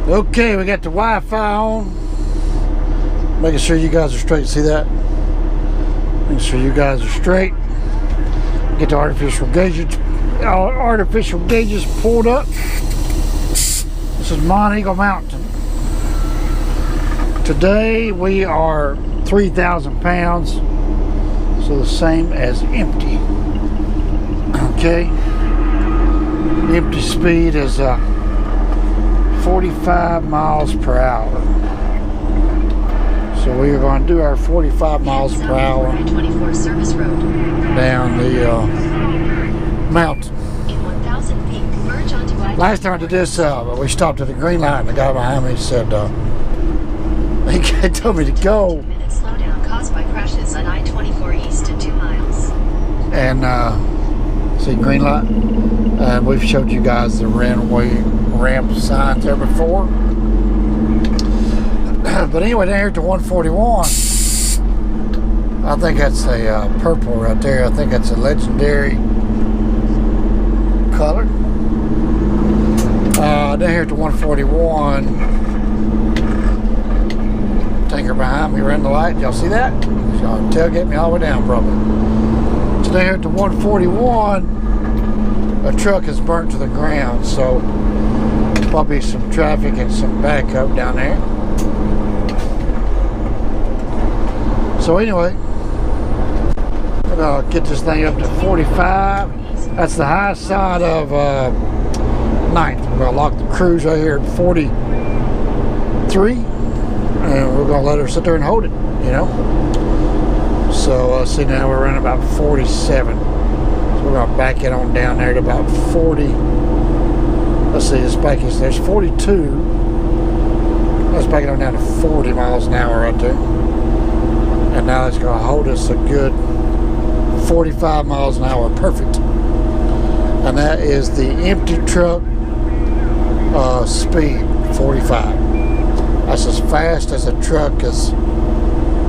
Okay, we got the Wi-Fi on. Making sure you guys are straight. See that? Making sure you guys are straight. Get the artificial gauges pulled up. This is Monteagle Mountain. Today we are 3,000 pounds, so the same as empty. Okay, the empty speed is 45 miles per hour. So we are going to do our 45 miles per hour down the mountain. Last time I did this, we stopped at the green light, and the guy behind me said, he told me to go. Slowdown caused by crashes on I-24 east to 2 miles. And see, green light. And we've showed you guys the ramp signs there before. But anyway, down here at the 141, I think that's a purple right there. I think that's a legendary color. Down here at the 141, tanker behind me ran the light. Y'all see that? Y'all tailgate me all the way down, probably. So down here at the 141, a truck is burnt to the ground, so probably some traffic and some backup down there. So anyway, we're gonna get this thing up to 45. That's the high side of 9th. We're gonna lock the cruise right here at 43, and we're gonna let her sit there and hold it, you know. So see, now we're running about 47. So we're gonna back it on down there to about 40. Let's see, this back is, there's 42. Let's back it on down to 40 miles an hour right there. And now it's going to hold us a good 45 miles an hour. Perfect. And that is the empty truck speed, 45. That's as fast as a truck is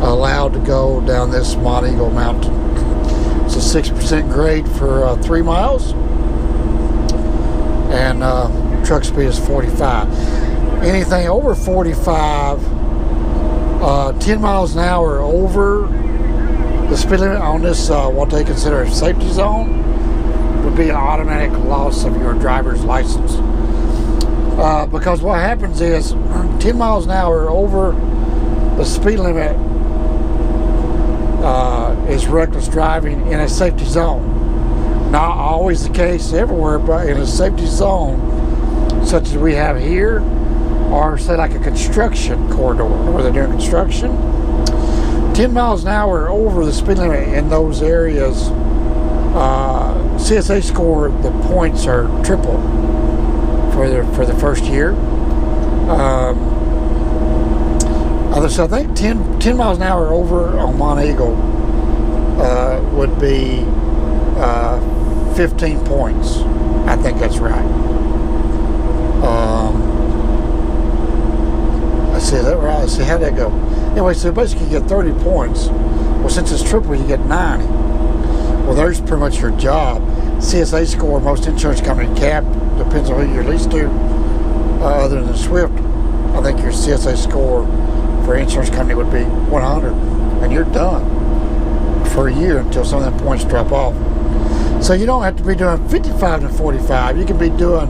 allowed to go down this Monteagle Mountain. It's a 6% grade for 3 miles. And truck speed is 45. Anything over 45, 10 miles an hour over the speed limit on this, what they consider a safety zone, would be an automatic loss of your driver's license. Because what happens is 10 miles an hour over the speed limit is reckless driving in a safety zone. Not always the case everywhere, but in a safety zone such as we have here, or say like a construction corridor where they're doing construction, 10 miles an hour over the speed limit in those areas, CSA score, the points are triple for the first year. So I think 10 miles an hour over on Monteagle would be 15 points. I think that's right. Let's see, is that right? Let's see, how'd that go? Anyway, so basically you get 30 points. Well, since it's triple, you get 90. Well, there's pretty much your job. CSA score, most insurance company cap, depends on who you're leased to, other than Swift. I think your CSA score for an insurance company would be 100, and you're done for a year until some of them points drop off. So you don't have to be doing 55 to 45. You can be doing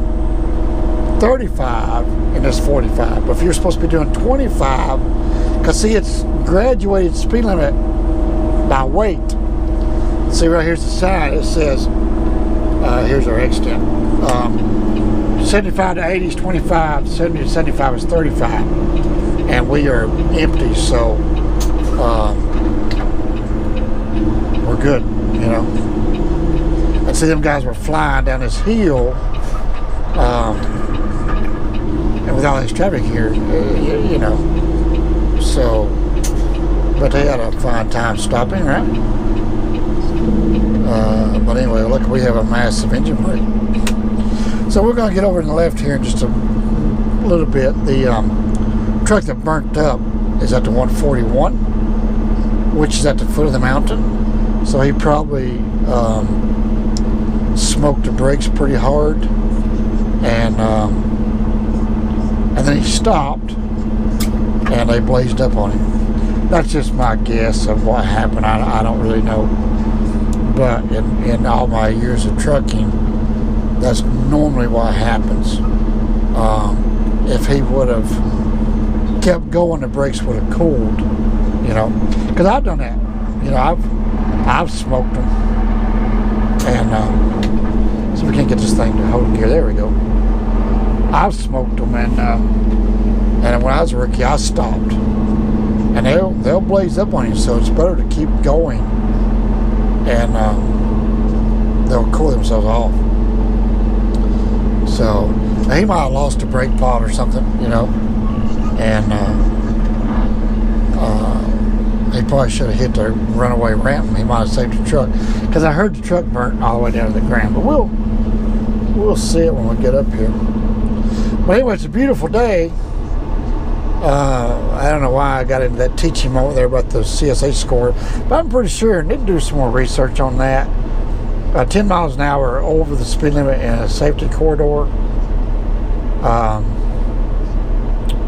35 in this 45. But if you're supposed to be doing 25, because see, it's graduated speed limit by weight. See, right here's the sign. It says, here's our extent. 75 to 80 is 25. 70 to 75 is 35. And we are empty, so we're good, you know. And see, them guys were flying down this hill, and with all this traffic here, you know. So, but they had a fine time stopping, right? But anyway, look, we have a massive engine brake. So we're going to get over to the left here in just a little bit. The truck that burnt up is at the 141, which is at the foot of the mountain. So he probably smoked the brakes pretty hard, and and then he stopped, and they blazed up on him. That's just my guess of what happened. I don't really know. But in all my years of trucking, that's normally what happens. If he would have kept going, the brakes would have cooled, you know. Because I've done that. You know, I've smoked them. And so we can't get this thing to hold gear. There we go. I've smoked them, and when I was a rookie, I stopped. And they'll blaze up on you, so it's better to keep going, and they'll cool themselves off. So he might have lost a brake pod or something, you know, and he probably should have hit the runaway ramp, and he might have saved the truck, because I heard the truck burnt all the way down to the ground. But we'll see it when we get up here. But anyway, it's a beautiful day. I don't know why I got into that teaching moment there about the CSA score, but I'm pretty sure I need to do some more research on that. 10 miles an hour over the speed limit in a safety corridor,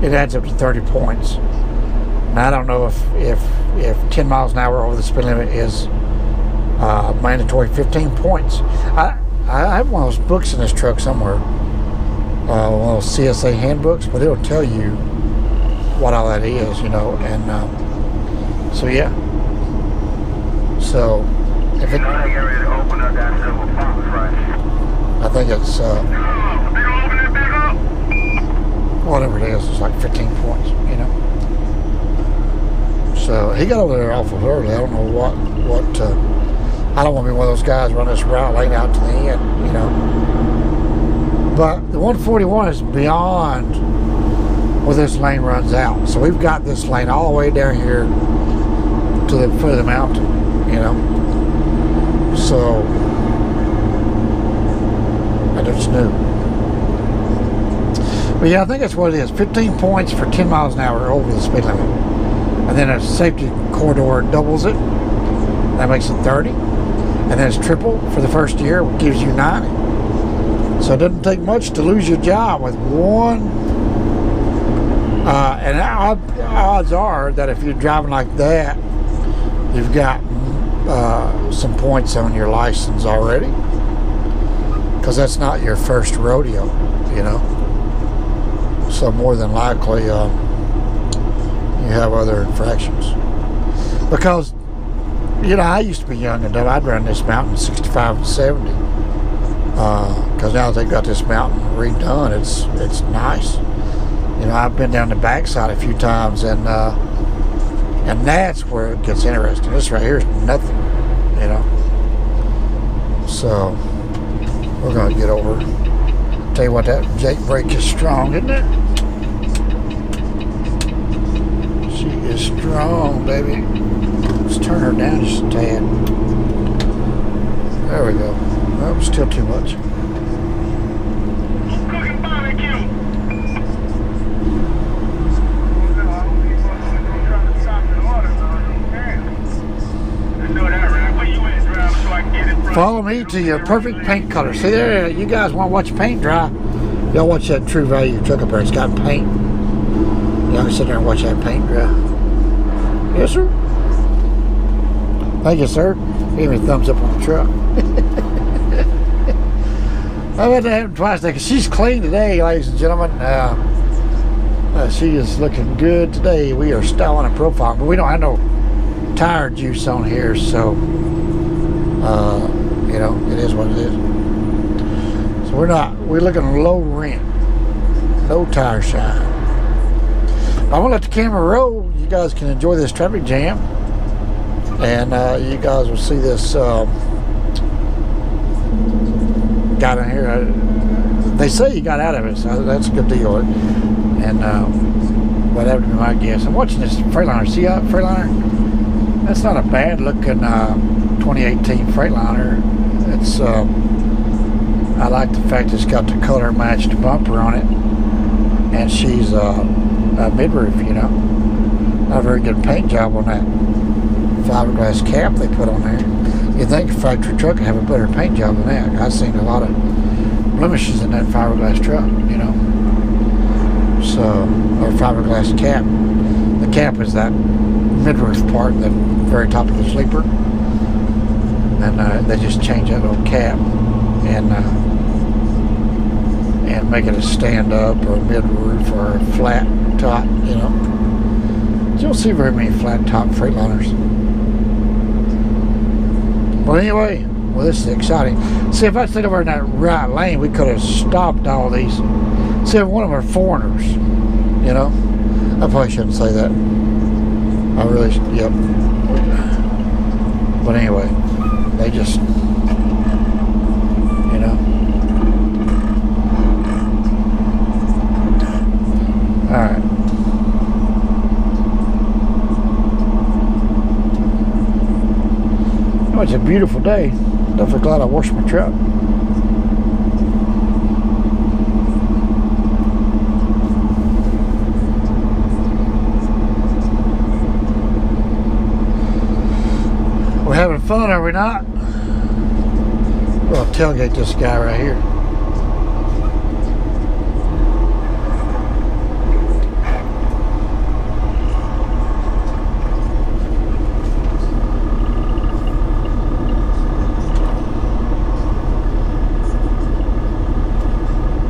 it adds up to 30 points. Now, I don't know if 10 miles an hour over the speed limit is mandatory 15 points. I have one of those books in this truck somewhere, one of those CSA handbooks, but it'll tell you what all that is, you know, and so yeah. So if it, I think it's whatever it is, it's like 15 points, you know. So he got over there awful early. I don't know what I don't want to be one of those guys running this route lane out to the end, you know. But the 141 is beyond where this lane runs out. So we've got this lane all the way down here to the foot of the mountain, you know. So I just knew. But yeah, I think that's what it is. 15 points for 10 miles an hour over the speed limit. And then a safety corridor doubles it. That makes it 30. And then it's triple for the first year, which gives you 90. So it doesn't take much to lose your job with one. And odds are that if you're driving like that, you've got some points on your license already, because that's not your first rodeo, you know. So more than likely, you have other infractions. Because, you know, I used to be young and dumb. I'd run this mountain 65 and 70. Because now they've got this mountain redone, it's nice. You know, I've been down the backside a few times, and that's where it gets interesting. This right here is nothing, you know. So we're gonna get over. Tell you what, that Jake brake is strong, isn't it? She is strong, baby. Let's turn her down just a tad. There we go. Oh, still too much. Follow me to your perfect paint color. See there, you guys want to watch paint dry? Y'all watch that True Value truck up there. It's got paint. Y'all can sit there and watch that paint dry. Yes, sir. Thank you, sir. Give me a thumbs up on the truck. I've had that happen twice today, because she's clean today, ladies and gentlemen. She is looking good today. We are styling and profiling, but we don't have no tire juice on here, so you know, it is what it is. So we're looking low rent, no tire shine. I want to let the camera roll. You guys can enjoy this traffic jam, and you guys will see this guy down here. They say he got out of it, so that's a good deal. And but that would be my guess. I'm watching this Freightliner. See that Freightliner? That's not a bad looking 2018 Freightliner. It's I like the fact it's got the color matched bumper on it, and she's a mid-roof, you know. Not a very good paint job on that fiberglass cap they put on there. You'd think a factory truck would have a better paint job than that. I've seen a lot of blemishes in that fiberglass truck, you know. fiberglass or fiberglass cap. The cap is that midroof part, the very top of the sleeper, and they just change that little cap and make it a stand up or a mid-roof or a flat top, you know. You don't see very many flat top Freightliners. But anyway, well, this is exciting. See, if I stayed over in that right lane, we could have stopped all these. See, every one of them are foreigners, you know. I probably shouldn't say that. I really, yep. But anyway, they just, you know. Alright. Oh, it's a beautiful day. Definitely glad I washed my truck. We're having fun, are we not? Well, I'll tailgate this guy right here.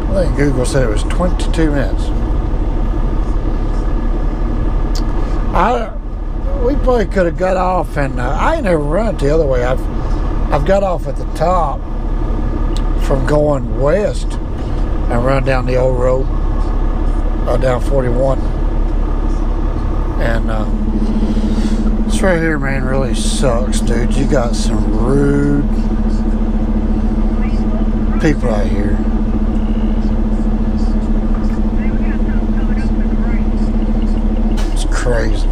I think Google said it was 22 minutes. We probably could have got off, and I ain't never run it the other way. I've got off at the top from going west and run down the old road, down 41. And this right here, man, really sucks, dude. You got some rude people out here. It's crazy.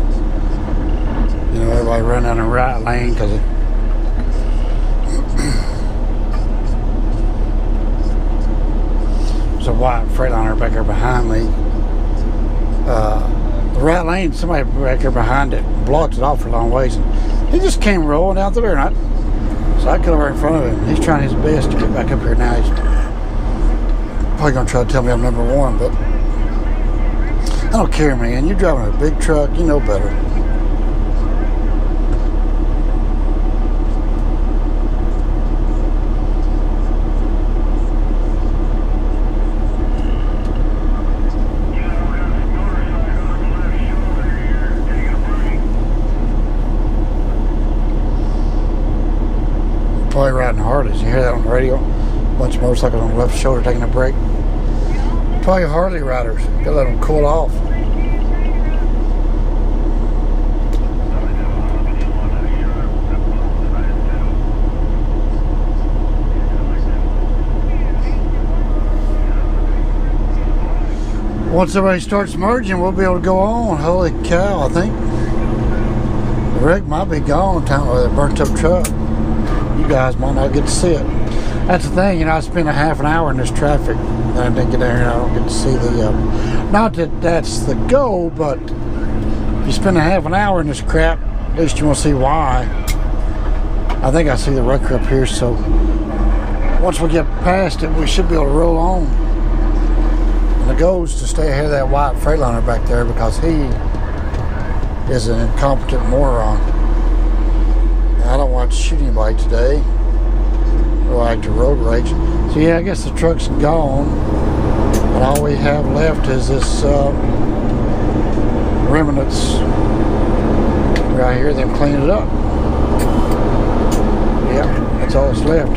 You know, everybody running down the right lane because there's a white Freightliner back there behind me. The right lane, somebody back there behind it blocked it off for a long ways, and he just came rolling out there, and so I got over in front of him. He's trying his best to get back up here now. He's probably gonna try to tell me I'm number one, but I don't care, man. You're driving a big truck, you know better. Probably riding hard. As you hear that on the radio, a bunch of motorcycles on the left shoulder taking a break. Probably Harley riders. Gotta let them cool off. Once everybody starts merging, we'll be able to go on. Holy cow, I think the wreck might be gone time with a burnt up truck. You guys might not get to see it. That's the thing, you know, I spent a half an hour in this traffic and I didn't get there and I don't get to see the, not that that's the goal, but if you spend a half an hour in this crap, at least you want to see why. I think I see the wrecker up here, so once we get past it, we should be able to roll on. And the goal is to stay ahead of that white Freightliner back there because he is an incompetent moron. I don't want to shoot anybody today or like to road rage. So yeah, I guess the truck's gone, and all we have left is this remnants right here. Them cleaning it up. Yeah, that's all that's left.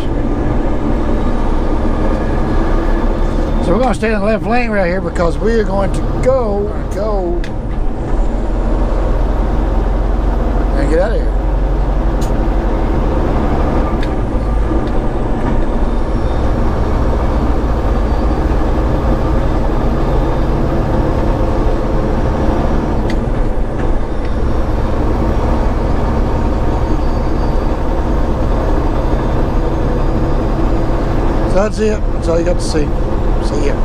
So we're going to stay in the left lane right here because we are going to go and get out of here. So that's it. That's all you got to see. See ya.